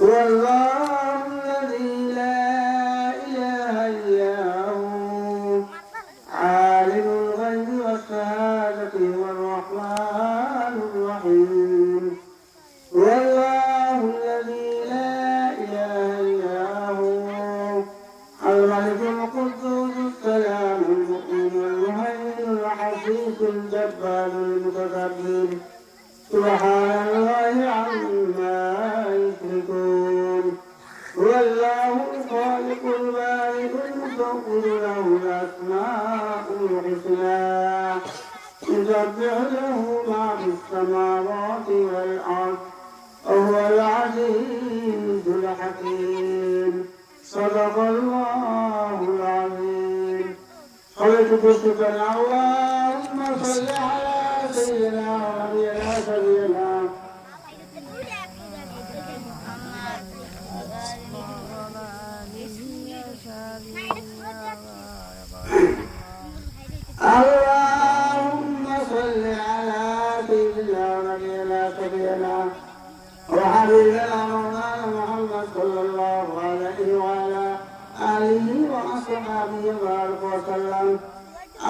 هو الله الذي لا إله إلا هو عالم الغيب والشهادة هو الرحمن الرحيم. هو الله الذي لا إله إلا هو الملك القدوس السلام المؤمن المهيمن العزيز الجبار المتكبر سبحان الله عما يشركون. هو الله الخالق البارئ المصور له الأسماء الحسنى يسبح له ما في السماوات والأرض وهو العزيز الحكيم. صدق الله العظيم. فلتكتب اللهم صل على سيدنا ونبينا سيدنا اللهم صل على سيدنا ونبينا سيدنا وحبيبنا مولانا محمد صلى الله عليه وعلى آله وأصحابه وبارك وسلم.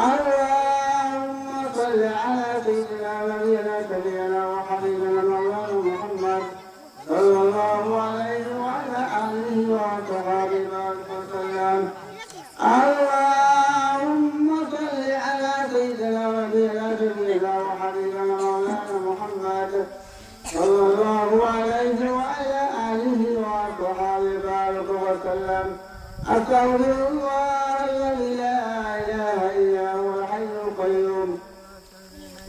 اللهم صل على سيدنا ونبينا سيدنا وحبيبنا مولانا محمد صلى الله عليه وعلى آله وأصحابه وبارك وسلم. اللهم صل على سيدنا ونبينا سيدنا وحبيبنا مولانا محمد صلى الله عليه وعلى آله وأصحابه وبارك وسلم. أستغفر الله الذي لا إله إلا هو الحي القيوم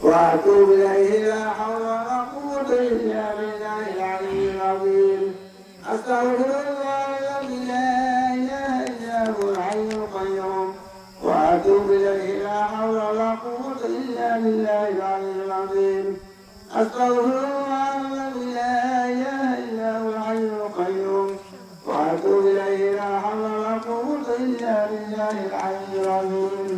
وأتوب إليه لا حول ولا قوة إلا بالله العلي العظيم. أستغفر الله الذي لا إله إلا هو الحي القيوم وأتوب إليه لا حول ولا قوة إلا بالله العلي العظيم. أستغفر الله الذي لا إله إلا هو الحي القيوم وأتوب إليه لا حول ولا قوة إلا بالله العلي العظيم.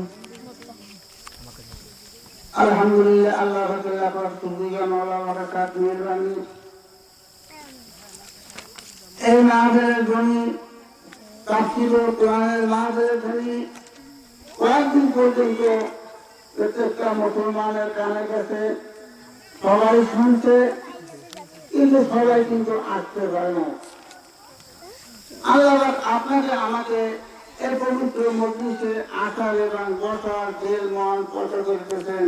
আলহামদুলিল্লাহ আল্লাহ রাব্বুল আলামিন ওয়া বারাকাত মেহরবানি এই মাহফিলের ধ্বনি তাফসীর ও কোরআনের মাহফিলের ধ্বনি কয়েকদিন পর্যন্ত প্রত্যেকটা মুসলমানের কানে গেছে, সবাই শুনছে, কিন্তু সবাই কিন্তু আসতে পারে না। আল্লাহ আপনাকে আমাকে এই পবিত্র মজলিসে আসার এবং বসার দিল মন পছন্দ করতেছেন।